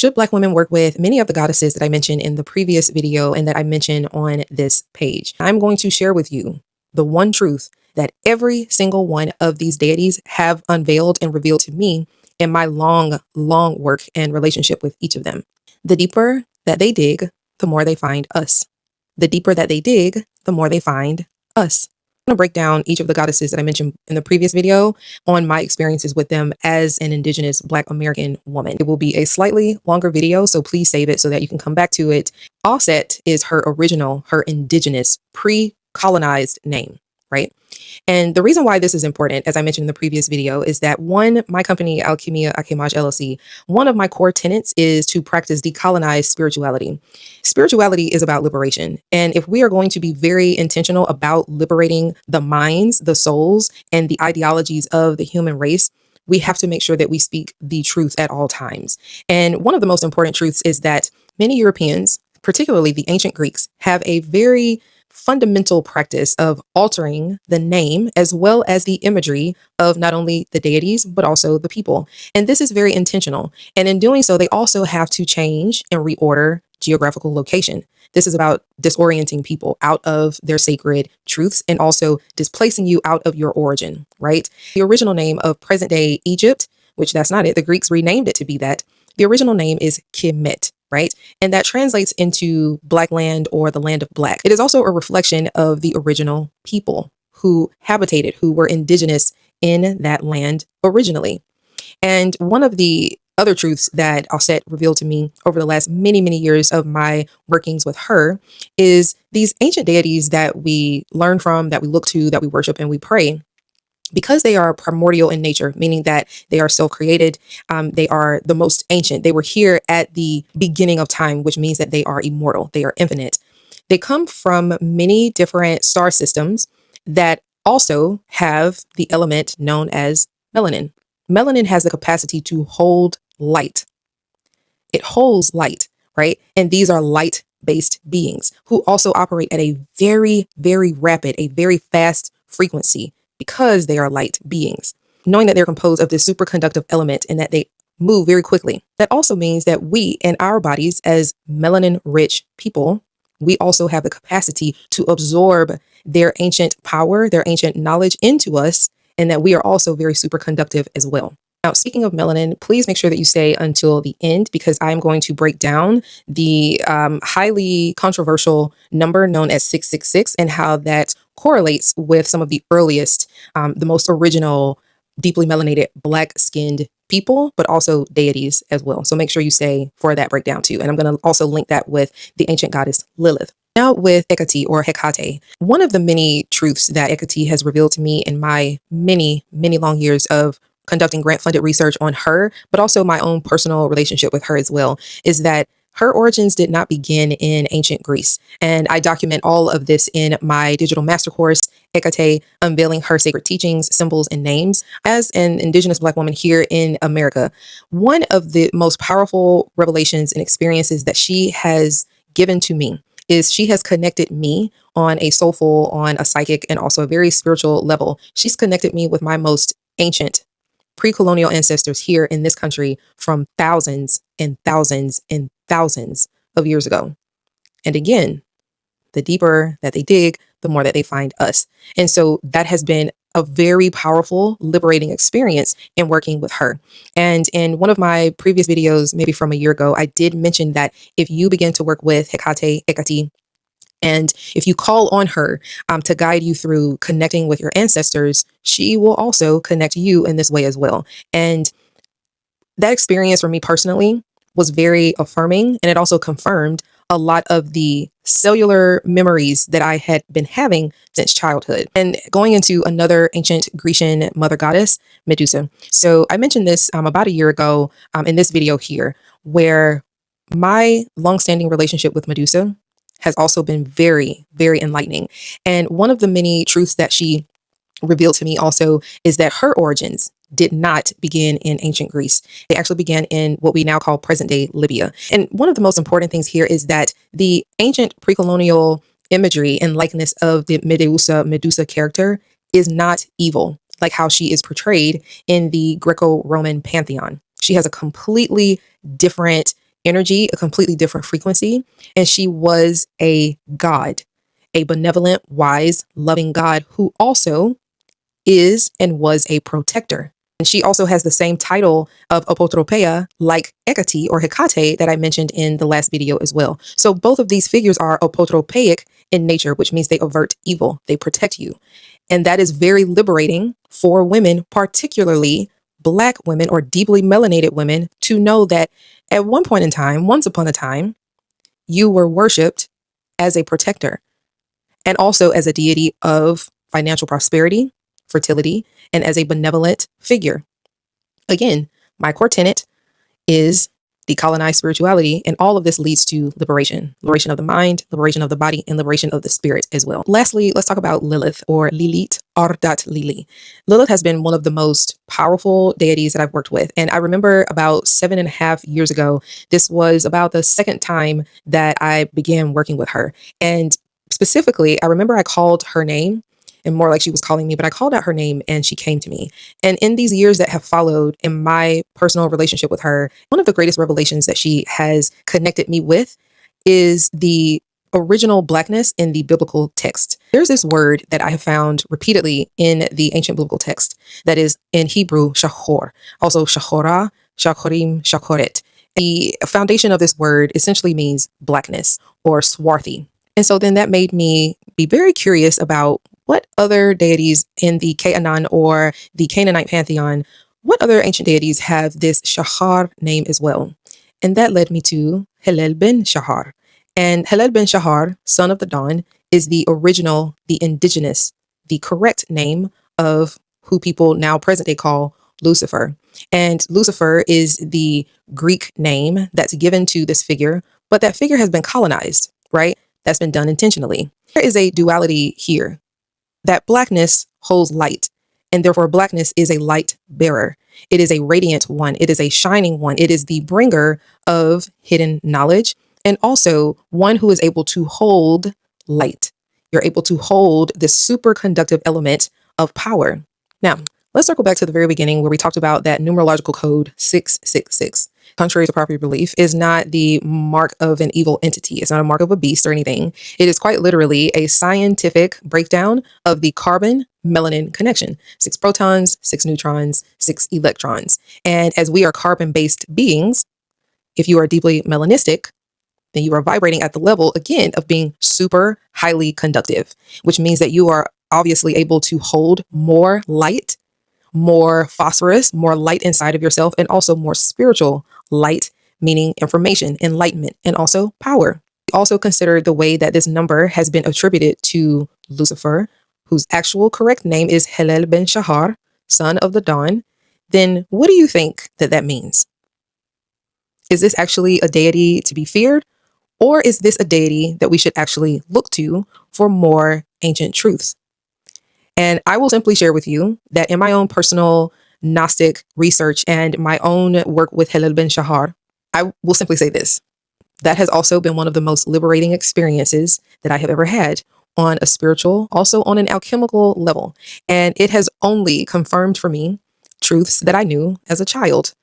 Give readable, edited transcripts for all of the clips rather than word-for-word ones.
Should Black women work with many of the goddesses that I mentioned in the previous video and that I mentioned on this page? I'm going to share with you the one truth that every single one of these deities have unveiled and revealed to me in my long work and relationship with each of them. The deeper that they dig, the more they find us. The deeper that they dig, the more they find us. I'm going to break down each of the goddesses that I mentioned in the previous video on my experiences with them as an Indigenous Black American woman. It will be a slightly longer video, so please save it so that you can come back to it. Offset is her original, her Indigenous, pre-colonized name, right? And the reason why this is important, as I mentioned in the previous video, is that one, my company, Al-Kīmiyā Aakemaj LLC, one of my core tenets is to practice decolonized spirituality. Spirituality is about liberation. And if we are going to be very intentional about liberating the minds, the souls, and the ideologies of the human race, we have to make sure that we speak the truth at all times. And one of the most important truths is that many Europeans, particularly the ancient Greeks, have a very fundamental practice of altering the name as well as the imagery of not only the deities, but also the people. And this is very intentional. And in doing so, they also have to change and reorder geographical location. This is about disorienting people out of their sacred truths and also displacing you out of your origin, right? The original name of present day Egypt, which that's not it, the Greeks renamed it to be that. The original name is Kemet, right? And that translates into Black land or the land of Black. It is also a reflection of the original people who habitated, who were indigenous in that land originally. And one of the other truths that Offset revealed to me over the last many years of my workings with her is these ancient deities that we learn from, that we look to, that we worship and we pray. Because they are primordial in nature, meaning that they are self-created, they are the most ancient. They were here at the beginning of time, which means that they are immortal. They are infinite. They come from many different star systems that also have the element known as melanin. Melanin has the capacity to hold light. It holds light, right? And these are light-based beings who also operate at a very rapid, a very fast frequency, because they are light beings. Knowing that they're composed of this superconductive element and that they move very quickly. That also means that we in our bodies as melanin-rich people, we also have the capacity to absorb their ancient power, their ancient knowledge into us, and that we are also very superconductive as well. Now, speaking of melanin, please make sure that you stay until the end because I'm going to break down the highly controversial number known as 666 and how that correlates with some of the earliest, the most original, deeply melanated Black-skinned people, but also deities as well. So make sure you stay for that breakdown too. And I'm going to also link that with the ancient goddess Lilith. Now with Hekate or Hekate, one of the many truths that Hekate has revealed to me in my many long years of conducting grant-funded research on her, but also my own personal relationship with her as well, is that her origins did not begin in ancient Greece. And I document all of this in my digital master course, Hekate, Unveiling Her Sacred Teachings, Symbols, and Names. As an Indigenous Black woman here in America, one of the most powerful revelations and experiences that she has given to me is she has connected me on a soulful, on a psychic, and also a very spiritual level. She's connected me with my most ancient pre-colonial ancestors here in this country from thousands and thousands and thousands of years ago. And again, the deeper that they dig, the more that they find us. And so that has been a very powerful, liberating experience in working with her. And in one of my previous videos, maybe from a year ago, I did mention that if you begin to work with Hekate, and if you call on her to guide you through connecting with your ancestors, she will also connect you in this way as well. And that experience for me personally was very affirming, and it also confirmed a lot of the cellular memories that I had been having since childhood. And going into another ancient Grecian mother goddess, Medusa. So I mentioned this about a year ago in this video here, where my longstanding relationship with Medusa has also been very enlightening. And one of the many truths that she revealed to me also is that her origins did not begin in ancient Greece. They actually began in what we now call present-day Libya. And one of the most important things here is that the ancient pre-colonial imagery and likeness of the Medusa character is not evil, like how she is portrayed in the Greco-Roman pantheon. She has a completely different energy, a completely different frequency. And she was a god, a benevolent, wise, loving god who also is and was a protector. And she also has the same title of apotropeia like Hekate or Hekate that I mentioned in the last video as well. So both of these figures are apotropaic in nature, which means they avert evil, they protect you. And that is very liberating for women, particularly Black women or deeply melanated women, to know that at one point in time, once upon a time, you were worshipped as a protector and also as a deity of financial prosperity, fertility, and as a benevolent figure. Again, my core tenet is decolonized spirituality, and all of this leads to liberation of the mind, liberation of the body, and liberation of the spirit as well. Lastly, let's talk about Lilith or Lilith Ardat Lili. Lilith has been one of the most powerful deities that I've worked with, and I remember about 7.5 years ago, this was about the second time that I began working with her. And specifically, I remember I called her name, and more like she was calling me, but I called out her name and she came to me. And in these years that have followed in my personal relationship with her, one of the greatest revelations that she has connected me with is the original Blackness in the biblical text. There's this word that I have found repeatedly in the ancient biblical text that is in Hebrew, shachor, also shachora, shachorim, shachoret. The foundation of this word essentially means blackness or swarthy. And so then that made me be very curious about what other deities in the Canaan or the Canaanite pantheon, what other ancient deities have this Shahar name as well? And that led me to Helel ben Shahar. And Helel ben Shahar, son of the dawn, is the original, the indigenous, the correct name of who people now present day call Lucifer. And Lucifer is the Greek name that's given to this figure, but that figure has been colonized, right? That's been done intentionally. There is a duality here. That blackness holds light, and therefore blackness is a light bearer. It is a radiant one. It is a shining one. It is the bringer of hidden knowledge, and also one who is able to hold light. You're able to hold this superconductive element of power. Now, let's circle back to the very beginning where we talked about that numerological code 666. Contrary to popular belief, is not the mark of an evil entity. It's not a mark of a beast or anything. It is quite literally a scientific breakdown of the carbon-melanin connection. 6 protons, 6 neutrons, 6 electrons. And as we are carbon-based beings, if you are deeply melanistic, then you are vibrating at the level, again, of being super highly conductive, which means that you are obviously able to hold more light, more phosphorus, more light inside of yourself, and also more spiritual light, meaning information, enlightenment, and also power. Also consider the way that this number has been attributed to Lucifer, whose actual correct name is Helel ben Shahar, son of the dawn. Then what do you think that that means? Is this actually a deity to be feared? Or is this a deity that we should actually look to for more ancient truths? And I will simply share with you that in my own personal Gnostic research and my own work with Helel ben Shahar, I will simply say this. That has also been one of the most liberating experiences that I have ever had on a spiritual, also on an alchemical level. And it has only confirmed for me truths that I knew as a child,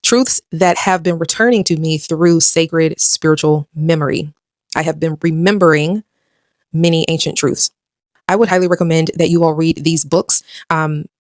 truths that have been returning to me through sacred spiritual memory. I have been remembering many ancient truths. I would highly recommend that you all read these books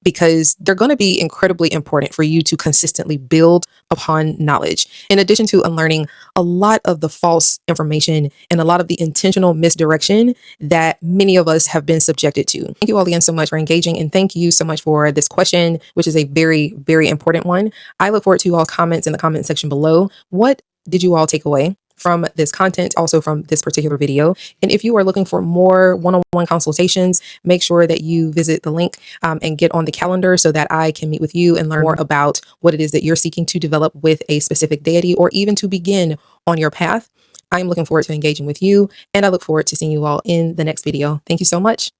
because they're going to be incredibly important for you to consistently build upon knowledge. In addition to unlearning a lot of the false information and a lot of the intentional misdirection that many of us have been subjected to. Thank you all again so much for engaging, and thank you so much for this question, which is a very, very important one. I look forward to you all comments in the comment section below. What did you all take away from this content, also from this particular video? And if you are looking for more one-on-one consultations, make sure that you visit the link and get on the calendar so that I can meet with you and learn more about what it is that you're seeking to develop with a specific deity, or even to begin on your path. I'm looking forward to engaging with you, and I look forward to seeing you all in the next video. Thank you so much.